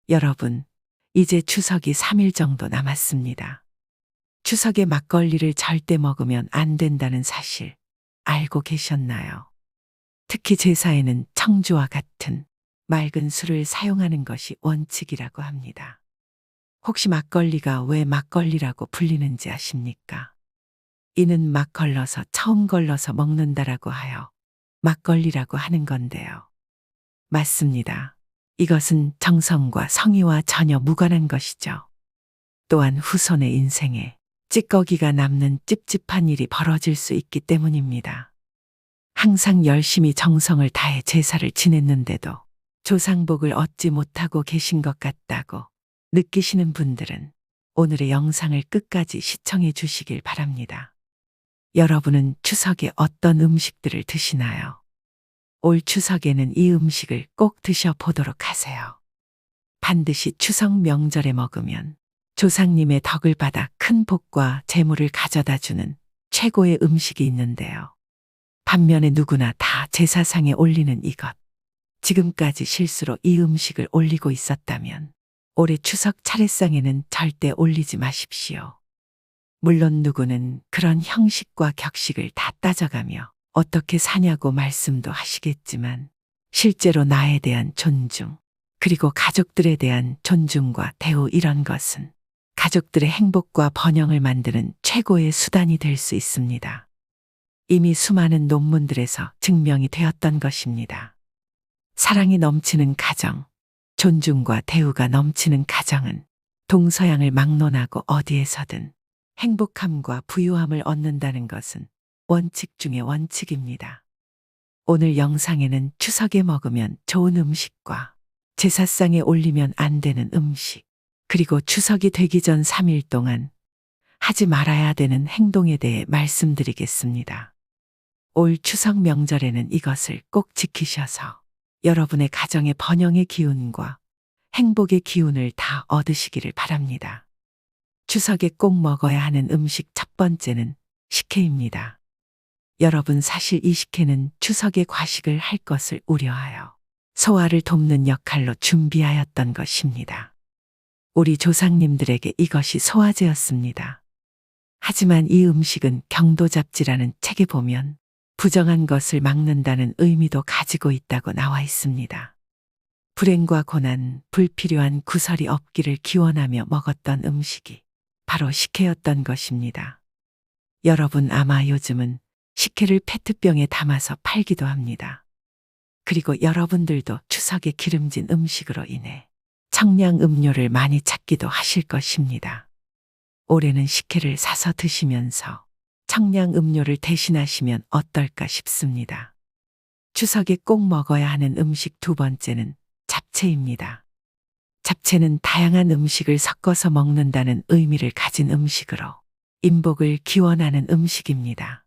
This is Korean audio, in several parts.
여러분, 이제 추석이 3일 정도 남았습니다. 추석에 막걸리를 절대 먹으면 안 된다는 사실 알고 계셨나요? 특히 제사에는 청주와 같은 맑은 술을 사용하는 것이 원칙이라고 합니다. 혹시 막걸리가 왜 막걸리라고 불리는지 아십니까? 이는 막 걸러서 처음 걸러서 먹는다라고 하여 막걸리라고 하는 건데요. 맞습니다. 이것은 정성과 성의와 전혀 무관한 것이죠. 또한 후손의 인생에 찌꺼기가 남는 찝찝한 일이 벌어질 수 있기 때문입니다. 항상 열심히 정성을 다해 제사를 지냈는데도 조상복을 얻지 못하고 계신 것 같다고 느끼시는 분들은 오늘의 영상을 끝까지 시청해 주시길 바랍니다. 여러분은 추석에 어떤 음식들을 드시나요? 올 추석에는 이 음식을 꼭 드셔보도록 하세요. 반드시 추석 명절에 먹으면 조상님의 덕을 받아 큰 복과 재물을 가져다 주는 최고의 음식이 있는데요. 반면에 누구나 다 제사상에 올리는 이것. 지금까지 실수로 이 음식을 올리고 있었다면 올해 추석 차례상에는 절대 올리지 마십시오. 물론 누구는 그런 형식과 격식을 다 따져가며 어떻게 사냐고 말씀도 하시겠지만 실제로 나에 대한 존중, 그리고 가족들에 대한 존중과 대우 이런 것은 가족들의 행복과 번영을 만드는 최고의 수단이 될 수 있습니다. 이미 수많은 논문들에서 증명이 되었던 것입니다. 사랑이 넘치는 가정, 존중과 대우가 넘치는 가정은 동서양을 막론하고 어디에서든 행복함과 부유함을 얻는다는 것은 원칙 중의 원칙입니다. 오늘 영상에는 추석에 먹으면 좋은 음식과 제사상에 올리면 안 되는 음식, 그리고 추석이 되기 전 3일 동안 하지 말아야 되는 행동에 대해 말씀드리겠습니다. 올 추석 명절에는 이것을 꼭 지키셔서 여러분의 가정의 번영의 기운과 행복의 기운을 다 얻으시기를 바랍니다. 추석에 꼭 먹어야 하는 음식 첫 번째는 식혜입니다. 여러분, 사실 이 식혜는 추석에 과식을 할 것을 우려하여 소화를 돕는 역할로 준비하였던 것입니다. 우리 조상님들에게 이것이 소화제였습니다. 하지만 이 음식은 경도잡지라는 책에 보면 부정한 것을 막는다는 의미도 가지고 있다고 나와 있습니다. 불행과 고난, 불필요한 구설이 없기를 기원하며 먹었던 음식이 바로 식혜였던 것입니다. 여러분, 아마 요즘은 식혜를 페트병에 담아서 팔기도 합니다. 그리고 여러분들도 추석에 기름진 음식으로 인해 청량 음료를 많이 찾기도 하실 것입니다. 올해는 식혜를 사서 드시면서 청량 음료를 대신하시면 어떨까 싶습니다. 추석에 꼭 먹어야 하는 음식 두 번째는 잡채입니다. 잡채는 다양한 음식을 섞어서 먹는다는 의미를 가진 음식으로 인복을 기원하는 음식입니다.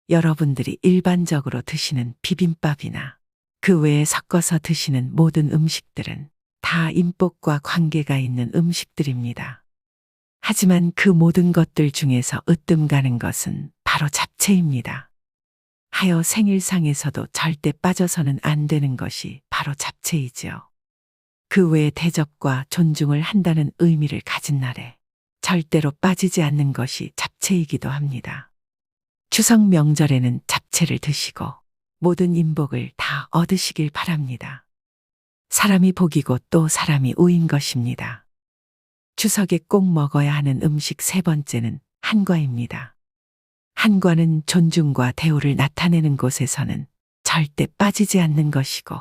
여러분들이 일반적으로 드시는 비빔밥이나 그 외에 섞어서 드시는 모든 음식들은 다 인복과 관계가 있는 음식들입니다. 하지만 그 모든 것들 중에서 으뜸 가는 것은 바로 잡채입니다. 하여 생일상에서도 절대 빠져서는 안 되는 것이 바로 잡채이지요. 그 외에 대접과 존중을 한다는 의미를 가진 날에 절대로 빠지지 않는 것이 잡채이기도 합니다. 추석 명절에는 잡채를 드시고 모든 인복을 다 얻으시길 바랍니다. 사람이 복이고 또 사람이 우인 것입니다. 추석에 꼭 먹어야 하는 음식 세 번째는 한과입니다. 한과는 존중과 대우를 나타내는 곳에서는 절대 빠지지 않는 것이고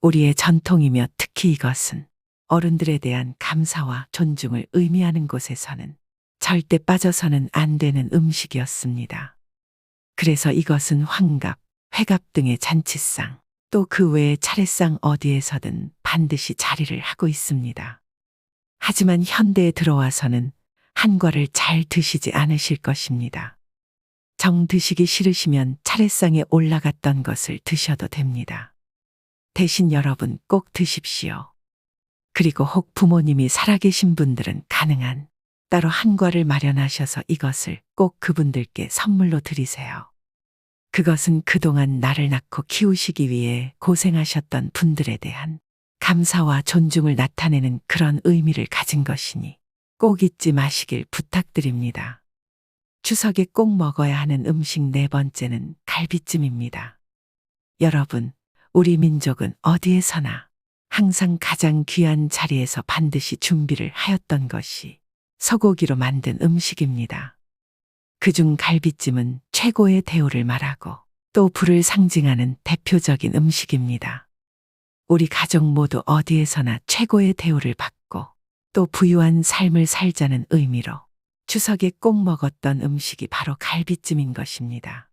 우리의 전통이며 특히 이것은 어른들에 대한 감사와 존중을 의미하는 곳에서는 절대 빠져서는 안 되는 음식이었습니다. 그래서 이것은 환갑, 회갑 등의 잔치상, 또 그 외의 차례상 어디에서든 반드시 자리를 하고 있습니다. 하지만 현대에 들어와서는 한과를 잘 드시지 않으실 것입니다. 정 드시기 싫으시면 차례상에 올라갔던 것을 드셔도 됩니다. 대신 여러분 꼭 드십시오. 그리고 혹 부모님이 살아계신 분들은 가능한 따로 한과를 마련하셔서 이것을 꼭 그분들께 선물로 드리세요. 그것은 그동안 나를 낳고 키우시기 위해 고생하셨던 분들에 대한 감사와 존중을 나타내는 그런 의미를 가진 것이니 꼭 잊지 마시길 부탁드립니다. 추석에 꼭 먹어야 하는 음식 네 번째는 갈비찜입니다. 여러분, 우리 민족은 어디에서나 항상 가장 귀한 자리에서 반드시 준비를 하였던 것이 소고기로 만든 음식입니다. 그중 갈비찜은 최고의 대우를 말하고 또 부를 상징하는 대표적인 음식입니다. 우리 가족 모두 어디에서나 최고의 대우를 받고 또 부유한 삶을 살자는 의미로 추석에 꼭 먹었던 음식이 바로 갈비찜인 것입니다.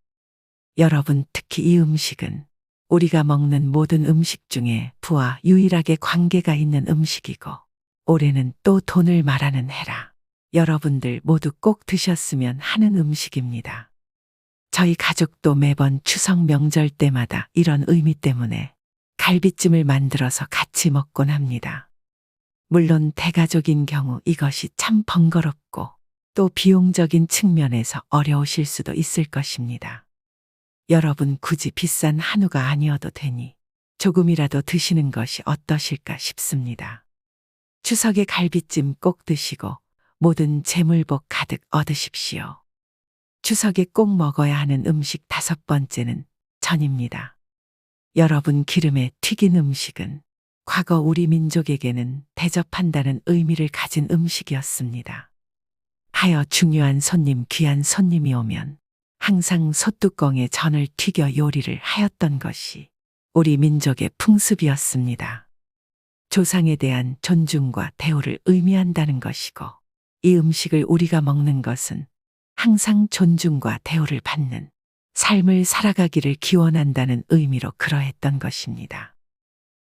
여러분, 특히 이 음식은 우리가 먹는 모든 음식 중에 부와 유일하게 관계가 있는 음식이고 올해는 또 돈을 말하는 해라. 여러분들 모두 꼭 드셨으면 하는 음식입니다. 저희 가족도 매번 추석 명절 때마다 이런 의미 때문에 갈비찜을 만들어서 같이 먹곤 합니다. 물론 대가족인 경우 이것이 참 번거롭고 또 비용적인 측면에서 어려우실 수도 있을 것입니다. 여러분, 굳이 비싼 한우가 아니어도 되니 조금이라도 드시는 것이 어떠실까 싶습니다. 추석에 갈비찜 꼭 드시고 모든 재물복 가득 얻으십시오. 추석에 꼭 먹어야 하는 음식 다섯 번째는 전입니다. 여러분, 기름에 튀긴 음식은 과거 우리 민족에게는 대접한다는 의미를 가진 음식이었습니다. 하여 중요한 손님, 귀한 손님이 오면 항상 솥뚜껑에 전을 튀겨 요리를 하였던 것이 우리 민족의 풍습이었습니다. 조상에 대한 존중과 대우를 의미한다는 것이고 이 음식을 우리가 먹는 것은 항상 존중과 대우를 받는 삶을 살아가기를 기원한다는 의미로 그러했던 것입니다.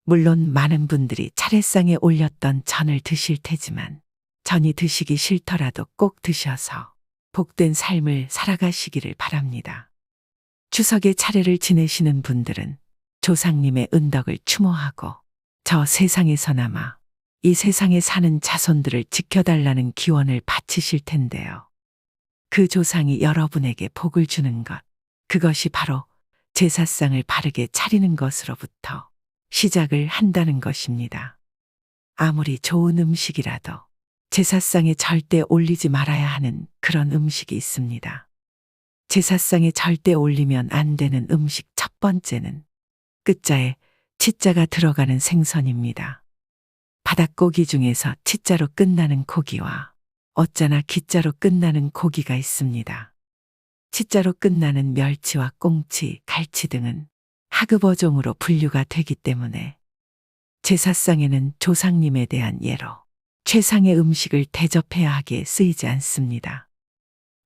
물론 많은 분들이 차례상에 올렸던 전을 드실 테지만 전이 드시기 싫더라도 꼭 드셔서 복된 삶을 살아가시기를 바랍니다. 추석에 차례를 지내시는 분들은 조상님의 은덕을 추모하고 저 세상에서나마 이 세상에 사는 자손들을 지켜달라는 기원을 바치실 텐데요. 그 조상이 여러분에게 복을 주는 것, 그것이 바로 제사상을 바르게 차리는 것으로부터 시작을 한다는 것입니다. 아무리 좋은 음식이라도 제사상에 절대 올리지 말아야 하는 그런 음식이 있습니다. 제사상에 절대 올리면 안 되는 음식 첫 번째는 끝자에 치자가 들어가는 생선입니다. 바닥고기 중에서 치자로 끝나는 고기와 어짜나 기자로 끝나는 고기가 있습니다. 치자로 끝나는 멸치와 꽁치, 갈치 등은 하급어종으로 분류가 되기 때문에 제사상에는 조상님에 대한 예로 최상의 음식을 대접해야 하기에 쓰이지 않습니다.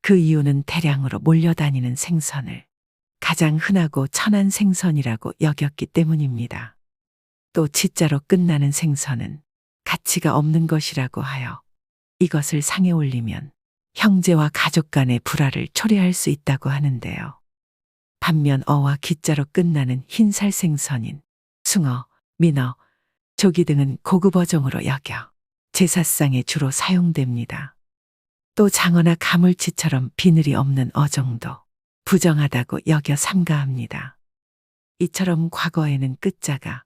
그 이유는 대량으로 몰려다니는 생선을 가장 흔하고 천한 생선이라고 여겼기 때문입니다. 또 치자로 끝나는 생선은 가치가 없는 것이라고 하여 이것을 상에 올리면 형제와 가족 간의 불화를 초래할 수 있다고 하는데요. 반면 어와 기자로 끝나는 흰살 생선인 숭어, 민어, 조기 등은 고급 어종으로 여겨 제사상에 주로 사용됩니다. 또 장어나 가물치처럼 비늘이 없는 어종도 부정하다고 여겨 삼가합니다. 이처럼 과거에는 끝자가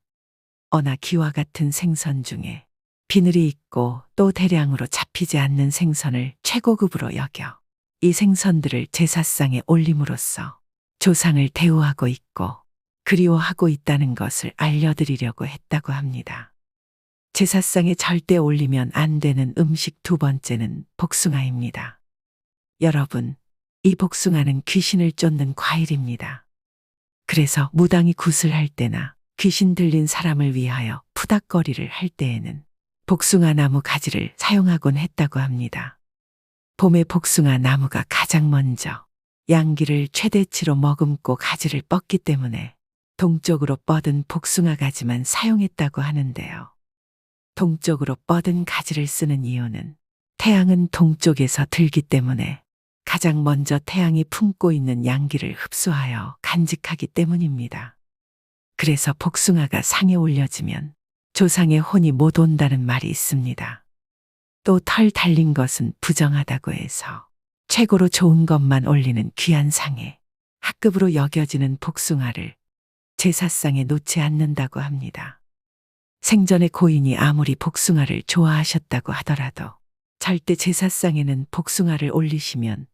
어나 기와 같은 생선 중에 비늘이 있고 또 대량으로 잡히지 않는 생선을 최고급으로 여겨 이 생선들을 제사상에 올림으로써 조상을 대우하고 있고 그리워하고 있다는 것을 알려드리려고 했다고 합니다. 제사상에 절대 올리면 안 되는 음식 두 번째는 복숭아입니다. 여러분, 이 복숭아는 귀신을 쫓는 과일입니다. 그래서 무당이 굿을 할 때나 귀신 들린 사람을 위하여 푸닥거리를 할 때에는 복숭아 나무 가지를 사용하곤 했다고 합니다. 봄에 복숭아 나무가 가장 먼저 양기를 최대치로 머금고 가지를 뻗기 때문에 동쪽으로 뻗은 복숭아 가지만 사용했다고 하는데요. 동쪽으로 뻗은 가지를 쓰는 이유는 태양은 동쪽에서 들기 때문에 가장 먼저 태양이 품고 있는 양기를 흡수하여 간직하기 때문입니다. 그래서 복숭아가 상에 올려지면 조상의 혼이 못 온다는 말이 있습니다. 또 털 달린 것은 부정하다고 해서 최고로 좋은 것만 올리는 귀한 상에 합급으로 여겨지는 복숭아를 제사상에 놓지 않는다고 합니다. 생전에 고인이 아무리 복숭아를 좋아하셨다고 하더라도 절대 제사상에는 복숭아를 올리시면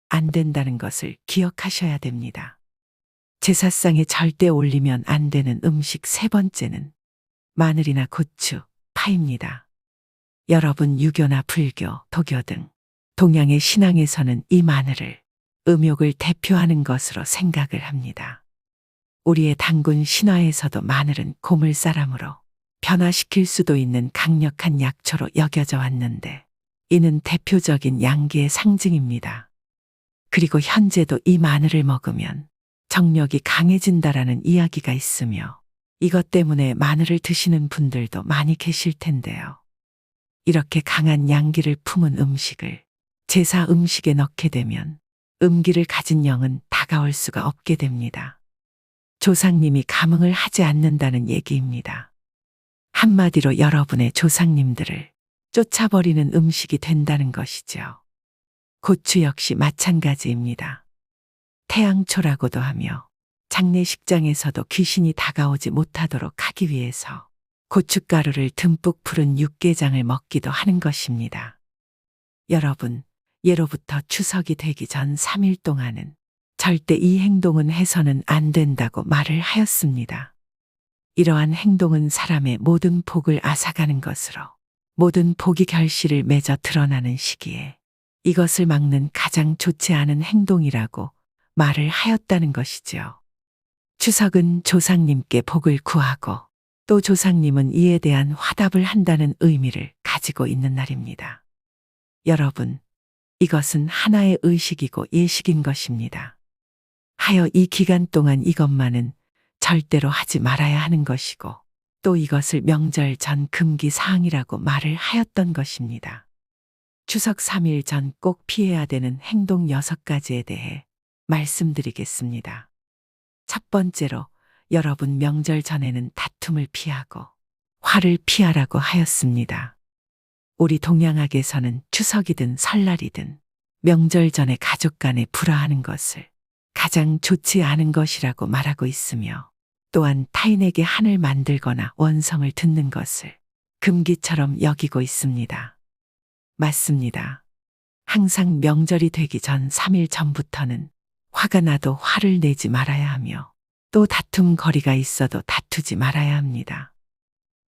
안 된다는 것을 기억하셔야 됩니다. 제사상에 절대 올리면 안 되는 음식 세 번째는 마늘이나 고추, 파입니다. 여러분 유교나 불교, 도교 등 동양의 신앙에서는 이 마늘을 음욕을 대표하는 것으로 생각을 합니다. 우리의 단군 신화에서도 마늘은 고물사람으로 변화시킬 수도 있는 강력한 약초로 여겨져 왔는데 이는 대표적인 양기의 상징입니다. 그리고 현재도 이 마늘을 먹으면 정력이 강해진다라는 이야기가 있으며 이것 때문에 마늘을 드시는 분들도 많이 계실 텐데요. 이렇게 강한 양기를 품은 음식을 제사 음식에 넣게 되면 음기를 가진 영은 다가올 수가 없게 됩니다. 조상님이 감흥을 하지 않는다는 얘기입니다. 한마디로 여러분의 조상님들을 쫓아버리는 음식이 된다는 것이죠. 고추 역시 마찬가지입니다. 태양초라고도 하며 장례식장에서도 귀신이 다가오지 못하도록 하기 위해서 고춧가루를 듬뿍 풀은 육개장을 먹기도 하는 것입니다. 여러분, 예로부터 추석이 되기 전 3일 동안은 절대 이 행동은 해서는 안 된다고 말을 하였습니다. 이러한 행동은 사람의 모든 복을 앗아가는 것으로 모든 복이 결실을 맺어 드러나는 시기에 이것을 막는 가장 좋지 않은 행동이라고 말을 하였다는 것이지요. 추석은 조상님께 복을 구하고 또 조상님은 이에 대한 화답을 한다는 의미를 가지고 있는 날입니다. 여러분, 이것은 하나의 의식이고 예식인 것입니다. 하여 이 기간 동안 이것만은 절대로 하지 말아야 하는 것이고 또 이것을 명절 전 금기 사항이라고 말을 하였던 것입니다. 추석 3일 전 꼭 피해야 되는 행동 6가지에 대해 말씀드리겠습니다. 첫 번째로 여러분 명절 전에는 다툼을 피하고 화를 피하라고 하였습니다. 우리 동양학에서는 추석이든 설날이든 명절 전에 가족 간에 불화하는 것을 가장 좋지 않은 것이라고 말하고 있으며 또한 타인에게 한을 만들거나 원성을 듣는 것을 금기처럼 여기고 있습니다. 맞습니다. 항상 명절이 되기 전 3일 전부터는 화가 나도 화를 내지 말아야 하며 또 다툼거리가 있어도 다투지 말아야 합니다.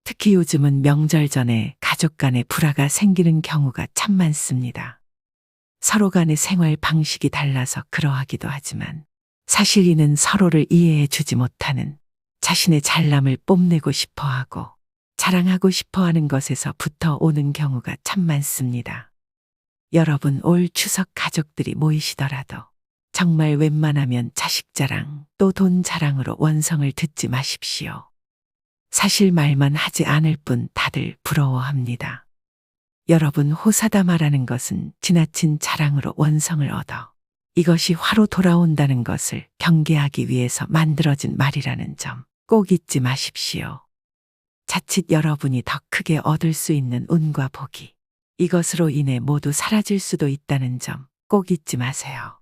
특히 요즘은 명절 전에 가족 간에 불화가 생기는 경우가 참 많습니다. 서로 간의 생활 방식이 달라서 그러하기도 하지만 사실 이는 서로를 이해해 주지 못하는 자신의 잘남을 뽐내고 싶어 하고 자랑하고 싶어 하는 것에서부터 오는 경우가 참 많습니다. 여러분 올 추석 가족들이 모이시더라도 정말 웬만하면 자식 자랑 또 돈 자랑으로 원성을 듣지 마십시오. 사실 말만 하지 않을 뿐 다들 부러워합니다. 여러분 호사다마라는 것은 지나친 자랑으로 원성을 얻어 이것이 화로 돌아온다는 것을 경계하기 위해서 만들어진 말이라는 점 꼭 잊지 마십시오. 자칫 여러분이 더 크게 얻을 수 있는 운과 복이 이것으로 인해 모두 사라질 수도 있다는 점 꼭 잊지 마세요.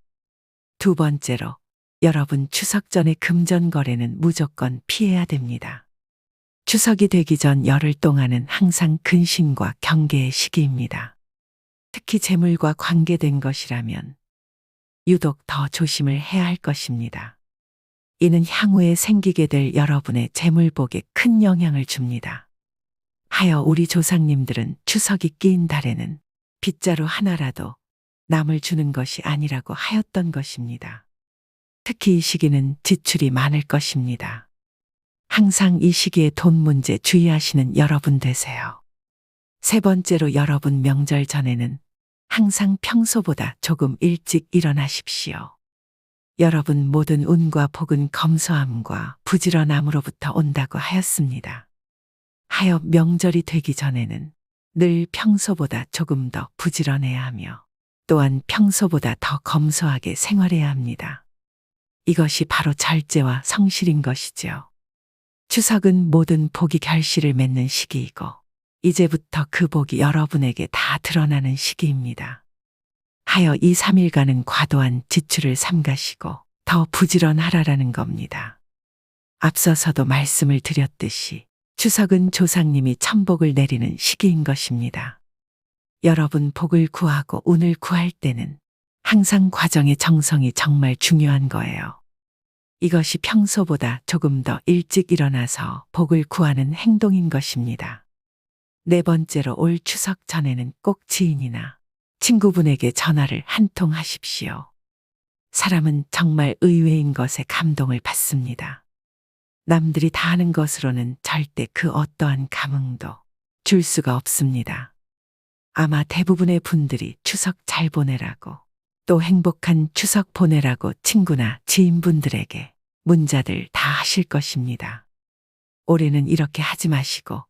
두 번째로 여러분 추석 전에 금전 거래는 무조건 피해야 됩니다. 추석이 되기 전 열흘 동안은 항상 근심과 경계의 시기입니다. 특히 재물과 관계된 것이라면 유독 더 조심을 해야 할 것입니다. 이는 향후에 생기게 될 여러분의 재물복에 큰 영향을 줍니다. 하여 우리 조상님들은 추석이 끼인 달에는 빗자루 하나라도 남을 주는 것이 아니라고 하였던 것입니다. 특히 이 시기는 지출이 많을 것입니다. 항상 이 시기에 돈 문제 주의하시는 여러분 되세요. 세 번째로 여러분 명절 전에는 항상 평소보다 조금 일찍 일어나십시오. 여러분 모든 운과 복은 검소함과 부지런함으로부터 온다고 하였습니다. 하여 명절이 되기 전에는 늘 평소보다 조금 더 부지런해야 하며 또한 평소보다 더 검소하게 생활해야 합니다. 이것이 바로 절제와 성실인 것이지요. 추석은 모든 복이 결실을 맺는 시기이고 이제부터 그 복이 여러분에게 다 드러나는 시기입니다. 하여 이 3일간은 과도한 지출을 삼가시고 더 부지런하라라는 겁니다. 앞서서도 말씀을 드렸듯이 추석은 조상님이 천복을 내리는 시기인 것입니다. 여러분 복을 구하고 운을 구할 때는 항상 과정의 정성이 정말 중요한 거예요. 이것이 평소보다 조금 더 일찍 일어나서 복을 구하는 행동인 것입니다. 네 번째로 올 추석 전에는 꼭 지인이나 친구분에게 전화를 한 통 하십시오. 사람은 정말 의외인 것에 감동을 받습니다. 남들이 다 하는 것으로는 절대 그 어떠한 감흥도 줄 수가 없습니다. 아마 대부분의 분들이 추석 잘 보내라고 또 행복한 추석 보내라고 친구나 지인분들에게 문자들 다 하실 것입니다. 올해는 이렇게 하지 마시고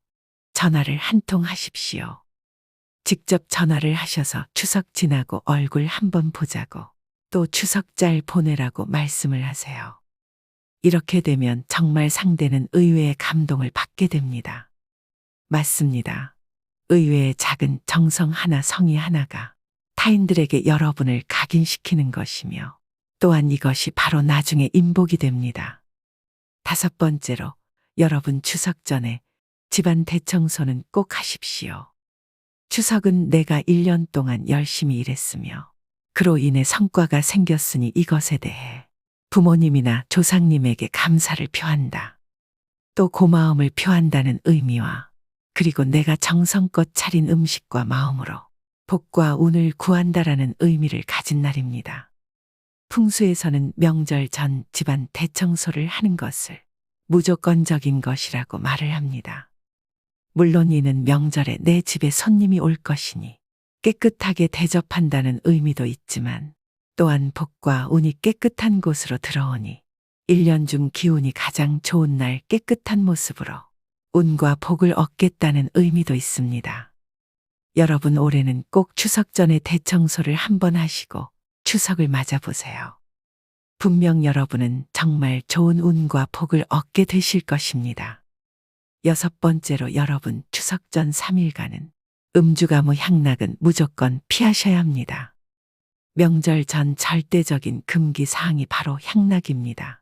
전화를 한 통 하십시오. 직접 전화를 하셔서 추석 지나고 얼굴 한번 보자고 또 추석 잘 보내라고 말씀을 하세요. 이렇게 되면 정말 상대는 의외의 감동을 받게 됩니다. 맞습니다. 의외의 작은 정성 하나 성의 하나가 타인들에게 여러분을 각인시키는 것이며 또한 이것이 바로 나중에 인복이 됩니다. 다섯 번째로 여러분 추석 전에 집안 대청소는 꼭 하십시오. 추석은 내가 1년 동안 열심히 일했으며 그로 인해 성과가 생겼으니 이것에 대해 부모님이나 조상님에게 감사를 표한다. 또 고마움을 표한다는 의미와 그리고 내가 정성껏 차린 음식과 마음으로 복과 운을 구한다라는 의미를 가진 날입니다. 풍수에서는 명절 전 집안 대청소를 하는 것을 무조건적인 것이라고 말을 합니다. 물론 이는 명절에 내 집에 손님이 올 것이니 깨끗하게 대접한다는 의미도 있지만 또한 복과 운이 깨끗한 곳으로 들어오니 1년 중 기운이 가장 좋은 날 깨끗한 모습으로 운과 복을 얻겠다는 의미도 있습니다. 여러분 올해는 꼭 추석 전에 대청소를 한번 하시고 추석을 맞아보세요. 분명 여러분은 정말 좋은 운과 복을 얻게 되실 것입니다. 여섯 번째로 여러분 추석 전 3일간은 음주가무 향락은 무조건 피하셔야 합니다. 명절 전 절대적인 금기 사항이 바로 향락입니다.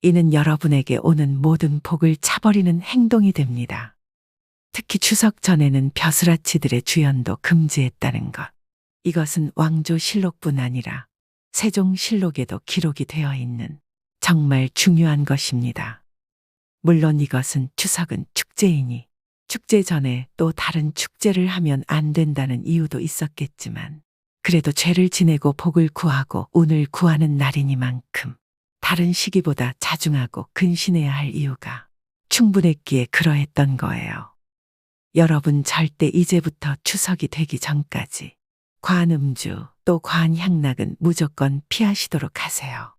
이는 여러분에게 오는 모든 복을 차버리는 행동이 됩니다. 특히 추석 전에는 벼슬아치들의 주연도 금지했다는 것. 이것은 왕조실록뿐 아니라 세종실록에도 기록이 되어 있는 정말 중요한 것입니다. 물론 이것은 추석은 축제이니 축제 전에 또 다른 축제를 하면 안 된다는 이유도 있었겠지만 그래도 죄를 지내고 복을 구하고 운을 구하는 날이니만큼 다른 시기보다 자중하고 근신해야 할 이유가 충분했기에 그러했던 거예요. 여러분 절대 이제부터 추석이 되기 전까지 과한 음주 또 과한 향락은 무조건 피하시도록 하세요.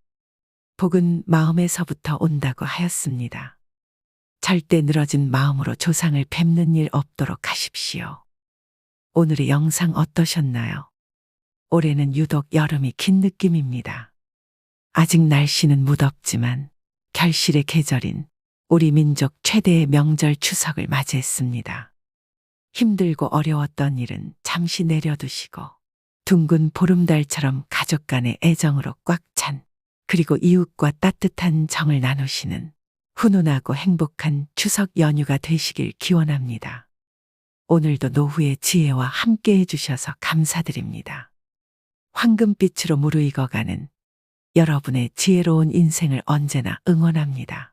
복은 마음에서부터 온다고 하였습니다. 절대 늘어진 마음으로 조상을 뵙는 일 없도록 하십시오. 오늘의 영상 어떠셨나요? 올해는 유독 여름이 긴 느낌입니다. 아직 날씨는 무덥지만 결실의 계절인 우리 민족 최대의 명절 추석을 맞이했습니다. 힘들고 어려웠던 일은 잠시 내려두시고 둥근 보름달처럼 가족 간의 애정으로 꽉 찬 그리고 이웃과 따뜻한 정을 나누시는 훈훈하고 행복한 추석 연휴가 되시길 기원합니다. 오늘도 노후의 지혜와 함께 해주셔서 감사드립니다. 황금빛으로 무르익어가는 여러분의 지혜로운 인생을 언제나 응원합니다.